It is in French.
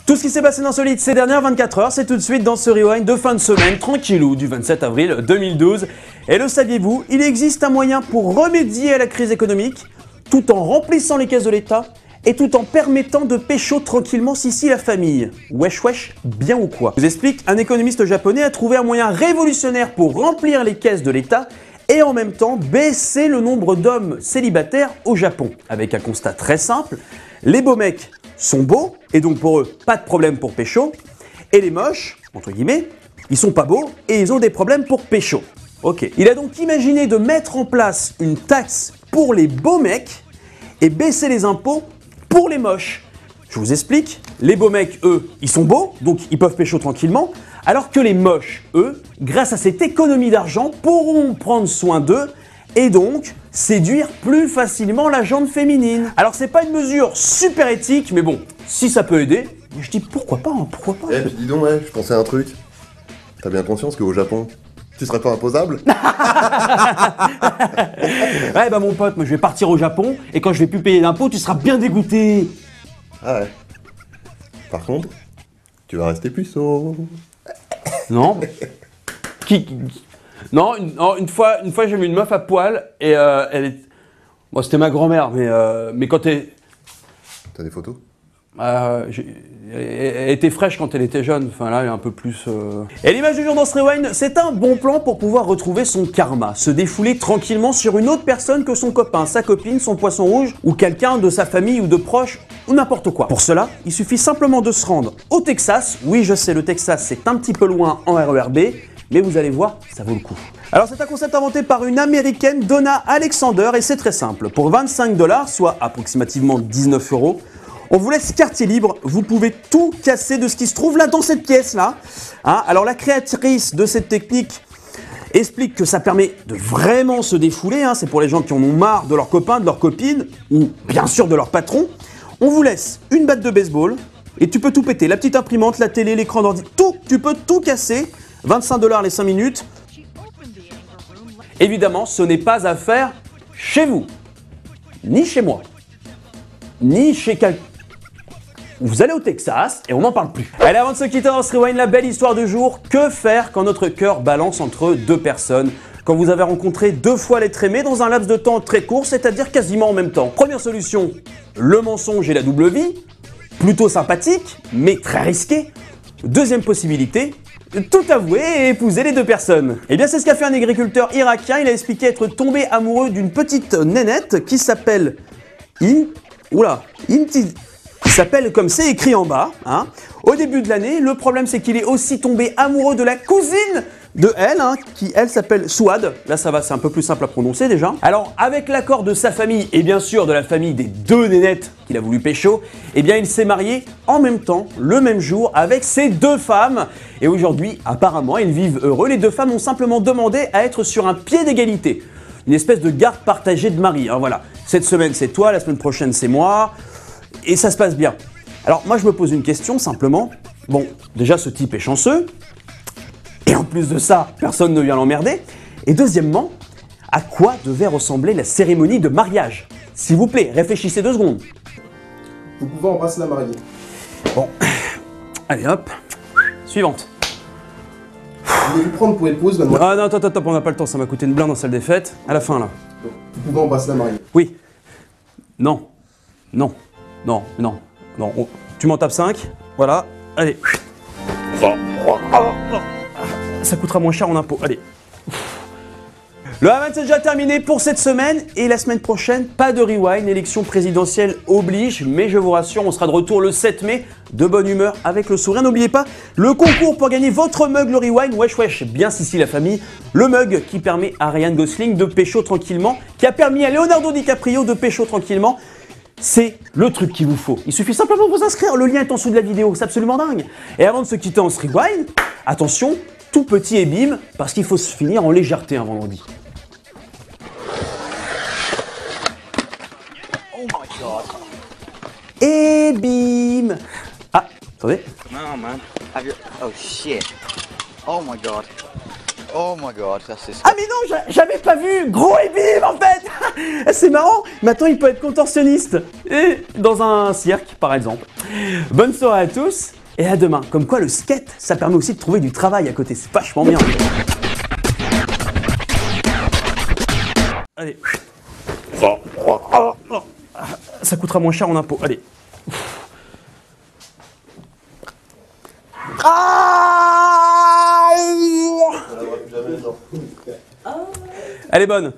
Tout ce qui s'est passé d'insolite ces dernières 24 heures, c'est tout de suite dans ce rewind de fin de semaine, tranquillou, du 27 avril 2012. Et le saviez-vous, il existe un moyen pour remédier à la crise économique, tout en remplissant les caisses de l'État, et tout en permettant de pécho tranquillement Sissi la famille. Wesh wesh, bien ou quoi? Je vous explique, un économiste japonais a trouvé un moyen révolutionnaire pour remplir les caisses de l'État et en même temps baisser le nombre d'hommes célibataires au Japon. Avec un constat très simple, les beaux mecs sont beaux, et donc pour eux, pas de problème pour pécho, et les moches, entre guillemets, ils sont pas beaux, et ils ont des problèmes pour pécho. Ok. Il a donc imaginé de mettre en place une taxe pour les beaux mecs, et baisser les impôts pour les moches. Je vous explique, les beaux mecs, eux, ils sont beaux, donc ils peuvent pécho tranquillement, alors que les moches, eux, grâce à cette économie d'argent, pourront prendre soin d'eux, et donc séduire plus facilement la jante féminine. Alors c'est pas une mesure super éthique, mais bon, si ça peut aider, je dis pourquoi pas, hein, pourquoi pas. Eh, dis donc, je pensais à un truc. T'as bien conscience qu'au Japon, tu serais pas imposable? Ouais bah mon pote, moi je vais partir au Japon, et quand je vais plus payer d'impôts, tu seras bien dégoûté. Ah ouais. Par contre, tu vas rester puceau. Non. Non, une fois j'ai vu une meuf à poil et elle est... Bon, c'était ma grand-mère, mais quand elle... T'as des photos? Elle était fraîche quand elle était jeune, enfin là elle est un peu plus... Et l'image du jour dans ce rewind, c'est un bon plan pour pouvoir retrouver son karma, se défouler tranquillement sur une autre personne que son copain, sa copine, son poisson rouge, ou quelqu'un de sa famille ou de proche, ou n'importe quoi. Pour cela, il suffit simplement de se rendre au Texas. Oui, je sais, le Texas c'est un petit peu loin en RERB, mais vous allez voir, ça vaut le coup. Alors c'est un concept inventé par une américaine, Donna Alexander, et c'est très simple. Pour 25 $, soit approximativement 19 €, on vous laisse quartier libre, vous pouvez tout casser de ce qui se trouve là dans cette pièce là. Hein, alors la créatrice de cette technique explique que ça permet de vraiment se défouler, hein, c'est pour les gens qui en ont marre de leurs copains, de leurs copines, ou bien sûr de leur patron. On vous laisse une batte de baseball, et tu peux tout péter, la petite imprimante, la télé, l'écran d'ordi, tout, tu peux tout casser, 25 $ les 5 minutes. Évidemment, ce n'est pas à faire chez vous, ni chez moi, ni chez quelqu'un. Vous allez au Texas et on n'en parle plus. Allez, avant de se quitter dans ce rewind, la belle histoire du jour. Que faire quand notre cœur balance entre deux personnes? Quand vous avez rencontré deux fois l'être aimé dans un laps de temps très court, c'est-à-dire quasiment en même temps. Première solution, le mensonge et la double vie. Plutôt sympathique, mais très risqué. Deuxième possibilité, tout avouer et épouser les deux personnes. Et bien c'est ce qu'a fait un agriculteur irakien. Il a expliqué être tombé amoureux d'une petite nénette qui s'appelle qui s'appelle comme c'est écrit en bas. Hein. Au début de l'année, le problème c'est qu'il est aussi tombé amoureux de la cousine de elle, hein, qui elle s'appelle Souad. Là ça va, c'est un peu plus simple à prononcer déjà. Alors avec l'accord de sa famille et bien sûr de la famille des deux nénettes qu'il a voulu pécho, eh bien il s'est marié en même temps, le même jour, avec ces deux femmes. Et aujourd'hui, apparemment, ils vivent heureux. Les deux femmes ont simplement demandé à être sur un pied d'égalité. Une espèce de garde partagée de mari. Hein, voilà. Cette semaine c'est toi, la semaine prochaine c'est moi. Et ça se passe bien. Alors moi je me pose une question simplement. Bon, déjà ce type est chanceux. Et en plus de ça, personne ne vient l'emmerder. Et deuxièmement, à quoi devait ressembler la cérémonie de mariage? S'il vous plaît, réfléchissez 2 secondes. Vous pouvez embrasser la mariée. Bon, allez hop, suivante. Vous voulez lui prendre pour épouse, mademoiselle? Ah non, attends, on n'a pas le temps, ça m'a coûté une blinde en salle des fêtes. À la fin là. Vous pouvez embrasser la mariée. Oui. Non. Tu m'en tapes 5. Voilà. Allez. Ça coûtera moins cher en impôts. Allez. Le Havane c'est déjà terminé pour cette semaine et la semaine prochaine, pas de rewind, l'élection présidentielle oblige, mais je vous rassure, on sera de retour le 7 mai, de bonne humeur avec le sourire. N'oubliez pas le concours pour gagner votre mug le rewind, wesh, bien Sissi la famille, le mug qui permet à Ryan Gosling de pécho tranquillement, qui a permis à Leonardo DiCaprio de pécho tranquillement. C'est le truc qu'il vous faut. Il suffit simplement de vous inscrire, le lien est en dessous de la vidéo, c'est absolument dingue. Et avant de se quitter en ce rewind, attention, tout petit et bim, parce qu'il faut se finir en légèreté un vendredi. Et bim. Ah, attendez. No, man. Oh shit. Oh my god. Oh my god, ça c'est... Ah mais non, j'avais pas vu. Gros et bim en fait. C'est marrant. Maintenant il peut être contorsionniste. Et dans un cirque par exemple. Bonne soirée à tous. Et à demain. Comme quoi, le skate, ça permet aussi de trouver du travail à côté. C'est vachement bien. Allez. Ça coûtera moins cher en impôts. Allez. Elle est bonne.